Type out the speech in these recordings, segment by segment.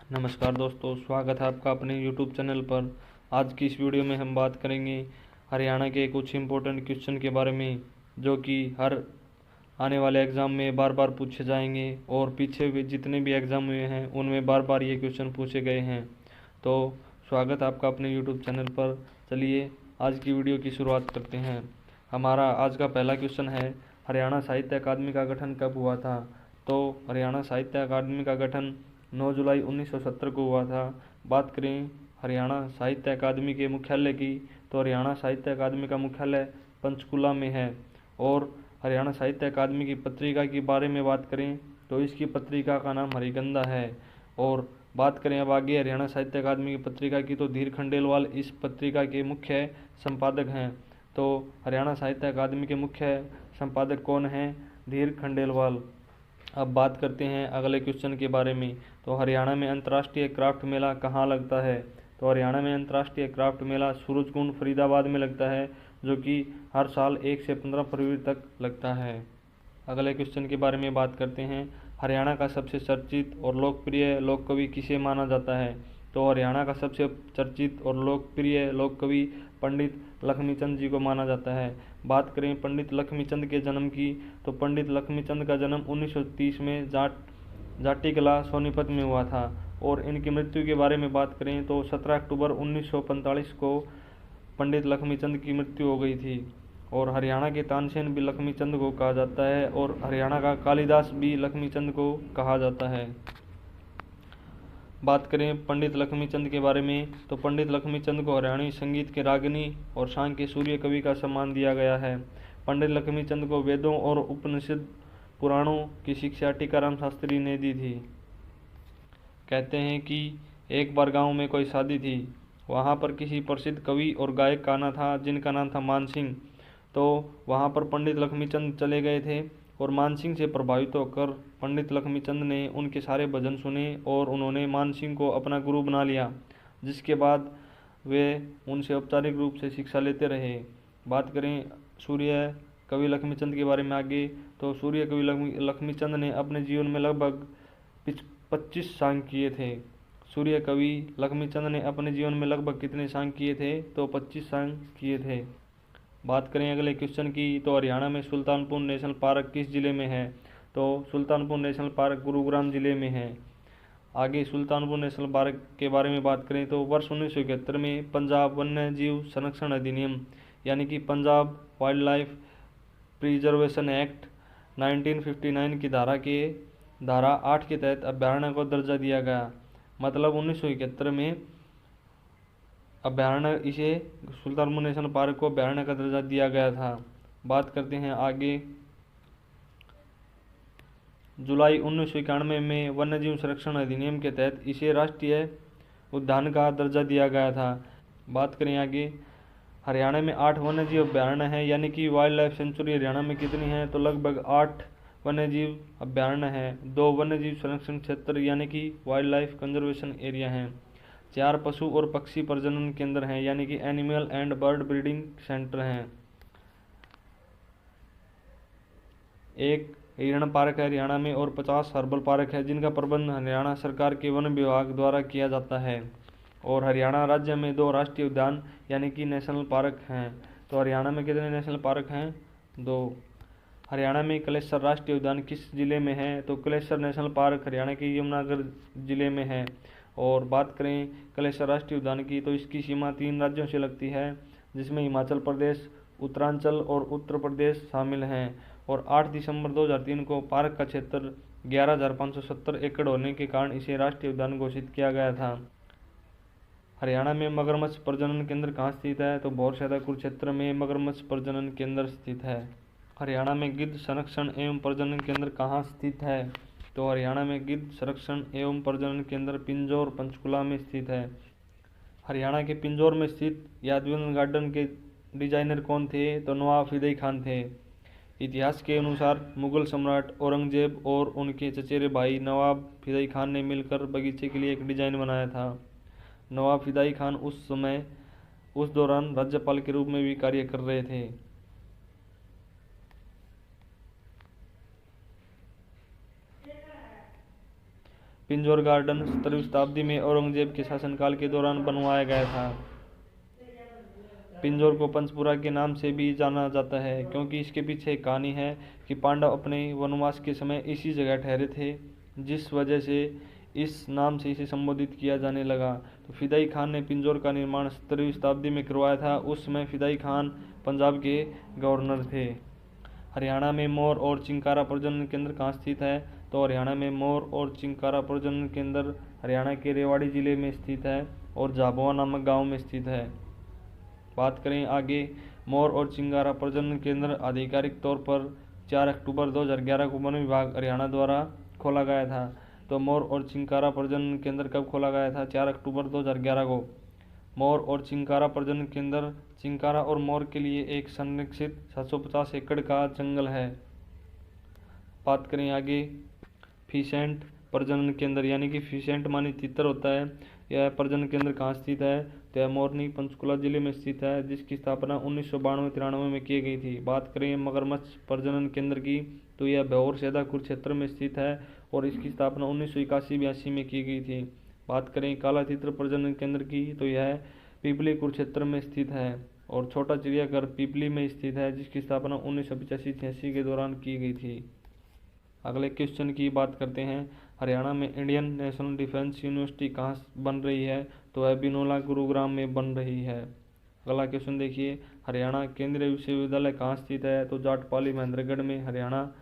नमस्कार दोस्तों, स्वागत है आपका अपने YouTube चैनल पर। आज की इस वीडियो में हम बात करेंगे हरियाणा के कुछ इम्पोर्टेंट क्वेश्चन के बारे में, जो कि हर आने वाले एग्ज़ाम में बार बार पूछे जाएंगे और पीछे भी जितने भी एग्ज़ाम हुए हैं उनमें बार बार ये क्वेश्चन पूछे गए हैं। तो स्वागत है आपका अपने YouTube चैनल पर। चलिए आज की वीडियो की शुरुआत करते हैं। हमारा आज का पहला क्वेश्चन है, हरियाणा साहित्य अकादमी का गठन कब हुआ था? तो हरियाणा साहित्य अकादमी का गठन 9 जुलाई 1970 को हुआ था। बात करें हरियाणा साहित्य अकादमी के मुख्यालय की, तो हरियाणा साहित्य अकादमी का मुख्यालय पंचकुला में है। और हरियाणा साहित्य अकादमी की पत्रिका के बारे में बात करें तो इसकी पत्रिका का नाम हरिगंधा है। और बात करें अब आगे हरियाणा साहित्य अकादमी की पत्रिका की, तो धीर खंडेलवाल इस पत्रिका के मुख्य संपादक हैं। तो हरियाणा साहित्य अकादमी के मुख्य संपादक कौन हैं? धीर खंडेलवाल। अब बात करते हैं अगले क्वेश्चन के बारे में। तो हरियाणा में अंतर्राष्ट्रीय क्राफ्ट मेला कहाँ लगता है? तो हरियाणा में अंतर्राष्ट्रीय क्राफ्ट मेला सूरजकुंड फरीदाबाद में लगता है, जो कि हर साल 1 से 15 फरवरी तक लगता है। अगले क्वेश्चन के बारे में बात करते हैं, हरियाणा का सबसे चर्चित और लोकप्रिय लोक कवि किसे माना जाता है? तो हरियाणा का सबसे चर्चित और लोकप्रिय लोक कवि पंडित लक्ष्मीचंद जी को माना जाता है। बात करें पंडित लक्ष्मीचंद के जन्म की, तो पंडित लक्ष्मीचंद का जन्म 1930 में जाटी कला सोनीपत में हुआ था। और इनकी मृत्यु के बारे में बात करें तो 17 अक्टूबर 1945 को पंडित लक्ष्मीचंद की मृत्यु हो गई थी। और हरियाणा के तानसेन भी लक्ष्मीचंद को कहा जाता है, और हरियाणा का कालिदास भी लक्ष्मीचंद को कहा जाता है। बात करें पंडित लक्ष्मीचंद के बारे में, तो पंडित लक्ष्मीचंद को हरियाणवी संगीत के रागिनी और शान के सूर्य कवि का सम्मान दिया गया है। पंडित लक्ष्मीचंद को वेदों और उपनिषद पुराणों की शिक्षा टीकाराम शास्त्री ने दी थी। कहते हैं कि एक बार गांव में कोई शादी थी, वहां पर किसी प्रसिद्ध कवि और गायक का आना था जिनका नाम था मानसिंह। तो वहां पर पंडित लक्ष्मीचंद चले गए थे, और मानसिंह से प्रभावित होकर पंडित लक्ष्मीचंद ने उनके सारे भजन सुने और उन्होंने मानसिंह को अपना गुरु बना लिया, जिसके बाद वे उनसे औपचारिक रूप से शिक्षा लेते रहे। बात करें सूर्य कवि लक्ष्मीचंद के बारे में आगे, तो सूर्य कवि लक्ष्मीचंद ने अपने जीवन में लगभग 25 सांग किए थे। सूर्य कवि लक्ष्मीचंद ने अपने जीवन में लगभग कितने सांग किए थे? तो 25 सांग किए थे। बात करें अगले क्वेश्चन की, तो हरियाणा में सुल्तानपुर नेशनल पार्क किस जिले में है? तो सुल्तानपुर नेशनल पार्क गुरुग्राम जिले में है। आगे सुल्तानपुर नेशनल पार्क के बारे में बात करें तो वर्ष 1971 में पंजाब वन्य जीव संरक्षण अधिनियम यानी कि Punjab wild life preservation act 1959 की धारा 8 के तहत अभयारण्य को दर्जा दिया गया। मतलब 1971 में अभयारण्य इसे सुल्तानपुर नेशनल पार्क को अभयारण्य का दर्जा दिया गया था। बात करते हैं आगे, जुलाई 1991 में वन्यजीव संरक्षण अधिनियम के तहत इसे राष्ट्रीय उद्यान का दर्जा दिया गया था। बात करें आगे, हरियाणा में 8 वन्यजीव अभयारण्य हैं, यानी कि वाइल्ड लाइफ सेंचुरी हरियाणा में कितनी है? तो लगभग 8 वन्यजीव अभयारण्य हैं। 2 वन्यजीव संरक्षण क्षेत्र यानी कि वाइल्ड लाइफ कंजर्वेशन एरिया हैं। 4 पशु और पक्षी प्रजनन केंद्र हैं, यानी कि animal and bird breeding centre हैं। एक हिरण पार्क है हरियाणा में, और 50 हर्बल पार्क है, जिनका प्रबंध हरियाणा सरकार के वन विभाग द्वारा किया जाता है। और हरियाणा राज्य में 2 राष्ट्रीय उद्यान यानी कि नेशनल पार्क हैं। तो हरियाणा में कितने नेशनल पार्क हैं? 2। हरियाणा में कलेसर राष्ट्रीय उद्यान किस जिले में है? तो कलेसर नेशनल पार्क हरियाणा के यमुनानगर जिले में है। और बात करें कलेसर राष्ट्रीय उद्यान की, तो इसकी सीमा 3 राज्यों से लगती है, जिसमें हिमाचल प्रदेश, उत्तरांचल और उत्तर प्रदेश शामिल हैं। और 8 दिसंबर 2003 को पार्क का क्षेत्र 11,570 एकड़ होने के कारण इसे राष्ट्रीय उद्यान घोषित किया गया था। हरियाणा में मगरमच्छ प्रजनन केंद्र कहाँ स्थित है? तो बौरसैदा कुरुक्षेत्र में मगरमच्छ प्रजनन केंद्र स्थित है। हरियाणा में गिद्ध संरक्षण एवं प्रजनन केंद्र कहाँ स्थित है? तो हरियाणा में गिद्ध संरक्षण एवं प्रजनन केंद्र पिंजौर पंचकुला में स्थित है। हरियाणा के पिंजौर में स्थित यादविंद्र गार्डन के डिजाइनर कौन थे? तो नवाब फिदई खान थे। इतिहास के अनुसार मुगल सम्राट औरंगजेब और उनके चचेरे भाई नवाब फिदई खान ने मिलकर बगीचे के लिए एक डिजाइन बनाया था। नवाब फिदई खान उस दौरान राज्यपाल के रूप में भी कार्य कर रहे थे। पिंजौर गार्डन 17वीं शताब्दी में औरंगजेब के शासनकाल के दौरान बनवाया गया था। पिंजौर को पंचपुरा के नाम से भी जाना जाता है क्योंकि इसके पीछे एक कहानी है कि पांडव अपने वनवास के समय इसी जगह ठहरे थे, जिस वजह से इस नाम से इसे संबोधित किया जाने लगा। तो फिदाई खान ने पिंजौर का निर्माण 17वीं शताब्दी में करवाया था। उस समय फिदाई खान पंजाब के गवर्नर थे। हरियाणा में मोर और चिंकारा प्रजनन केंद्र कहाँ स्थित है? तो हरियाणा में मोर और चिंकारा प्रजनन केंद्र हरियाणा के रेवाड़ी जिले में स्थित है और झाबुआ नामक गांव में स्थित है। बात करें आगे, मोर और चिंकारा प्रजनन केंद्र आधिकारिक तौर पर 4 अक्टूबर 2011 को वन विभाग हरियाणा द्वारा खोला गया था। तो मोर और चिंकारा प्रजनन केंद्र कब खोला गया था? 4 अक्टूबर 2011 को। मोर और चिंकारा प्रजनन केंद्र चिंकारा और मोर के लिए एक संरक्षित 750 एकड़ का जंगल है। बात करें आगे, फीसेंट प्रजनन केंद्र यानी कि फीसेंट मानी तितर होता है, यह प्रजनन केंद्र कहाँ स्थित है? तो यह मोरनी पंचकुला जिले में स्थित है, जिसकी स्थापना 1992-93 में की गई थी। बात करें मगरमच्छ प्रजनन केंद्र की, तो यह भौर सेदा कुरुक्षेत्र में स्थित है और इसकी स्थापना 1981-82 में की गई थी। बात करें काला तितर प्रजनन केंद्र की, तो यह पिपली कुरुक्षेत्र में स्थित है और छोटा चिड़ियाघर पिपली में स्थित है, जिसकी स्थापना 1985-86 के दौरान की गई थी। अगले क्वेश्चन की बात करते हैं, हरियाणा में इंडियन नेशनल डिफेंस यूनिवर्सिटी कहाँ बन रही है? तो वह बिनोला गुरुग्राम में बन रही है। अगला क्वेश्चन देखिए, हरियाणा केंद्रीय विश्वविद्यालय कहाँ स्थित है? तो जाटपाली महेंद्रगढ़ में हरियाणा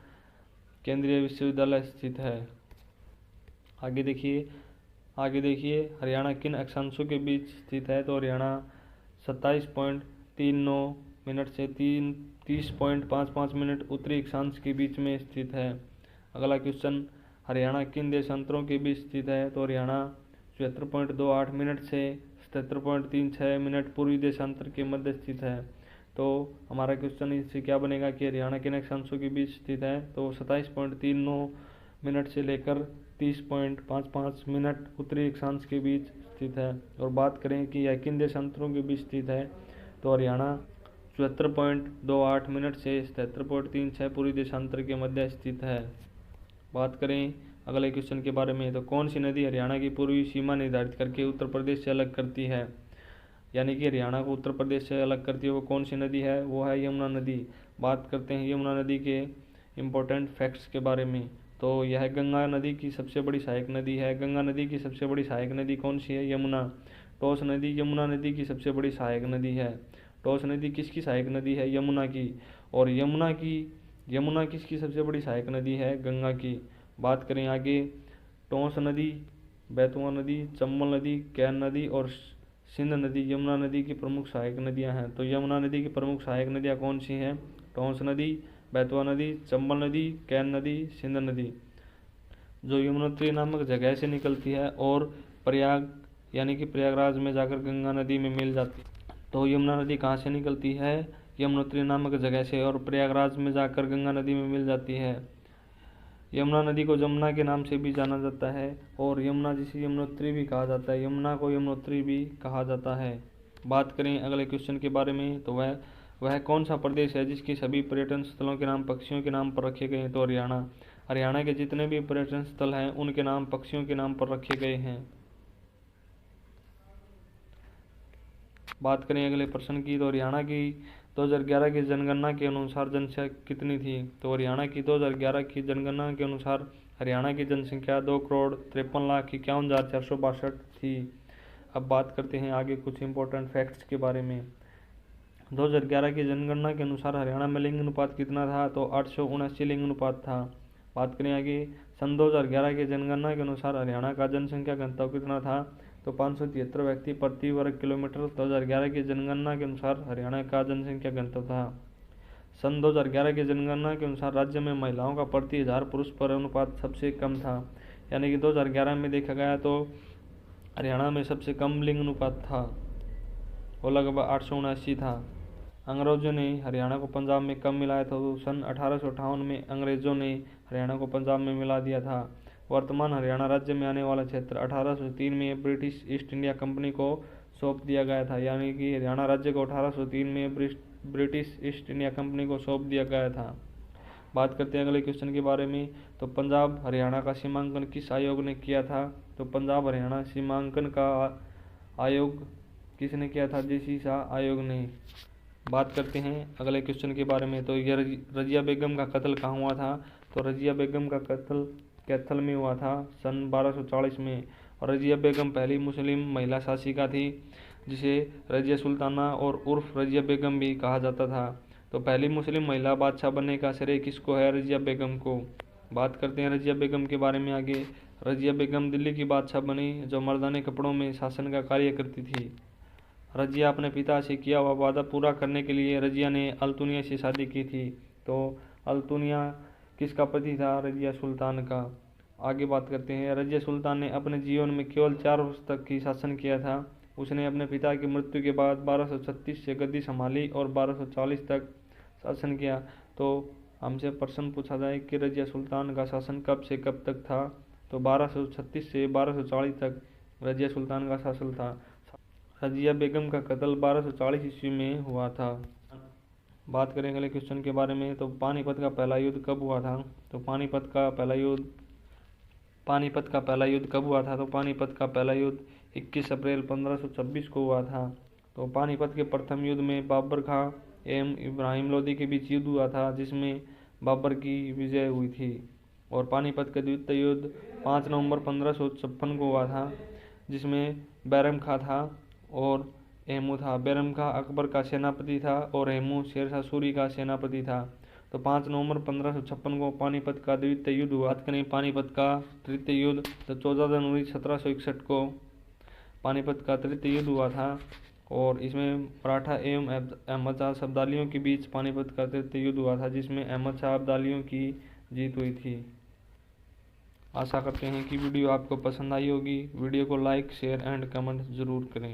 केंद्रीय विश्वविद्यालय स्थित है। आगे देखिए हरियाणा किन अक्षांशों के बीच स्थित है? तो हरियाणा 27.39 मिनट से 30.55 मिनट उत्तरी अक्षांश के बीच में स्थित है। अगला क्वेश्चन, हरियाणा किन देशांतरों के बीच स्थित है? तो हरियाणा 74.28 मिनट से 77.36 मिनट पूर्वी देशांतर के मध्य स्थित है। तो हमारा क्वेश्चन इससे क्या बनेगा कि हरियाणा किन अक्षांशों के बीच स्थित है? तो 27.39 मिनट से लेकर 30.55 मिनट उत्तरी अक्षांश के बीच स्थित है। और बात करें कि यह किन देशांतरों के बीच स्थित है? तो हरियाणा 74.28 मिनट से 77.36 पूर्वी देशांतर के मध्य स्थित है। बात करें अगले क्वेश्चन के बारे में, तो कौन सी नदी हरियाणा की पूर्वी सीमा निर्धारित करके उत्तर प्रदेश से अलग करती है? यानी कि हरियाणा को उत्तर प्रदेश से अलग करती है, वो कौन सी नदी है? वो है यमुना नदी। बात करते हैं यमुना नदी के इम्पोर्टेंट फैक्ट्स के बारे में, तो यह गंगा नदी की सबसे बड़ी सहायक नदी है। गंगा नदी की सबसे बड़ी सहायक नदी कौन सी है? यमुना। टोस नदी यमुना नदी की सबसे बड़ी सहायक नदी है। टोस नदी किसकी सहायक नदी है? यमुना की। और यमुना किसकी सबसे बड़ी सहायक नदी है? गंगा की। बात करें आगे, टोंस नदी, बैतवा नदी, चंबल नदी, कैन नदी और सिंध नदी यमुना नदी की प्रमुख सहायक नदियां हैं। तो यमुना नदी की प्रमुख सहायक नदियां कौन सी हैं? टोंस नदी, बैतवा नदी, चंबल नदी, कैन नदी, सिंध नदी, जो यमुनोत्री नामक जगह से निकलती है और प्रयाग यानी कि प्रयागराज में जाकर गंगा नदी में मिल जाती है। तो यमुना नदी कहाँ से निकलती है? यमुनोत्री नामक जगह से और प्रयागराज में जाकर गंगा नदी में मिल जाती है। यमुना नदी को जमुना के नाम से भी जाना जाता है और यमुना जिसे यमुनोत्री भी कहा जाता है, यमुना को यमुनोत्री भी कहा जाता है। बात करें अगले क्वेश्चन के बारे में, तो वह कौन सा प्रदेश है जिसके सभी पर्यटन स्थलों के नाम पक्षियों के नाम पर रखे गए हैं? तो हरियाणा के जितने भी पर्यटन स्थल हैं उनके नाम पक्षियों के नाम पर रखे गए हैं। बात करें अगले प्रश्न की, तो हरियाणा की 2011 की जनगणना के अनुसार जनसंख्या कितनी थी? तो हरियाणा की 2011 की जनगणना के अनुसार हरियाणा की जनसंख्या 2,53,51,462 थी। अब बात करते हैं आगे कुछ इंपॉर्टेंट फैक्ट्स के बारे में। 2011 की जनगणना के अनुसार हरियाणा में लिंग अनुपात कितना था? तो 879 लिंग अनुपात था। बात करें आगे, सन 2011 की जनगणना के अनुसार हरियाणा का जनसंख्या घनत्व कितना था? तो 573 व्यक्ति प्रति वर्ग किलोमीटर 2011 की जनगणना के अनुसार हरियाणा का जनसंख्या घनत्व था। सन 2011 की जनगणना के अनुसार राज्य में महिलाओं का प्रति 1000 पुरुष पर अनुपात सबसे कम था, यानी कि 2011 में देखा गया तो हरियाणा में सबसे कम लिंग अनुपात था, वो लगभग 879 था। अंग्रेजों ने हरियाणा को पंजाब में कब मिलाया था? तो सन 1858 में अंग्रेजों ने हरियाणा को पंजाब में मिला दिया था। वर्तमान हरियाणा राज्य में आने वाला क्षेत्र 1803 में ब्रिटिश ईस्ट इंडिया कंपनी को सौंप दिया गया था, यानी कि हरियाणा राज्य को 1803 में ब्रिटिश ईस्ट इंडिया कंपनी को सौंप दिया गया था। बात करते हैं अगले क्वेश्चन के बारे में। तो पंजाब हरियाणा का सीमांकन किस आयोग ने किया था? तो पंजाब हरियाणा सीमांकन का आयोग किसने किया था? जेसी शाह आयोग ने। बात करते हैं अगले क्वेश्चन के बारे में। तो यह रजिया बेगम का कत्ल कहाँ हुआ था? तो रजिया बेगम का कत्ल कैथल में हुआ था सन 1240 में। और रजिया बेगम पहली मुस्लिम महिला शासिका थी जिसे रजिया सुल्ताना और उर्फ रजिया बेगम भी कहा जाता था। तो पहली मुस्लिम महिला बादशाह बनने का श्रेय किसको है? रजिया बेगम को। बात करते हैं रजिया बेगम के बारे में आगे। रजिया बेगम दिल्ली की बादशाह बनी जो मर्दाने कपड़ों में शासन का कार्य करती थी। रजिया अपने पिता से किया हुआ वादा पूरा करने के लिए रजिया ने अल्तुनिया से शादी की थी। तो अल्तुनिया किसका पति था? रजिया सुल्तान का। आगे बात करते हैं। रजिया सुल्तान ने अपने जीवन में केवल 4 वर्ष तक ही शासन किया था। उसने अपने पिता की मृत्यु के बाद 1236 से गद्दी संभाली और 1240 तक शासन किया। तो हमसे प्रश्न पूछा जाए कि रजिया सुल्तान का शासन कब से कब तक था? तो 1236 से 1240 तक रजिया सुल्तान का शासन था। रजिया बेगम का कत्ल 1240 ईस्वी में हुआ था। बात करेंगे अगले क्वेश्चन के बारे में। तो पानीपत का पहला युद्ध कब हुआ था? तो पानीपत का पहला युद्ध कब हुआ था? तो पानीपत का पहला युद्ध 21 अप्रैल 1526 को हुआ था। तो पानीपत के प्रथम युद्ध में बाबर खां एवं इब्राहिम लोदी के बीच युद्ध हुआ था जिसमें बाबर की विजय हुई थी। और पानीपत का द्वितीय युद्ध 5 नवंबर 1556 को हुआ था जिसमें बैरम खां था और हेमू था। बैरम खां अकबर का सेनापति था और हेमू शेरशाह सूरी का सेनापति था। तो 5 नवंबर 1556 को पानीपत का द्वितीय युद्ध हुआ। बात करें पानीपत का तृतीय युद्ध। तो 14 जनवरी 1761 को पानीपत का तृतीय युद्ध हुआ था और इसमें मराठा एवं अहमद शाह अब्दालियों के बीच पानीपत का तृतीय युद्ध हुआ था जिसमें अहमद शाह अब्दालियों की जीत हुई थी। आशा करते हैं कि वीडियो आपको पसंद आई होगी। वीडियो को लाइक, शेयर एंड कमेंट जरूर करें।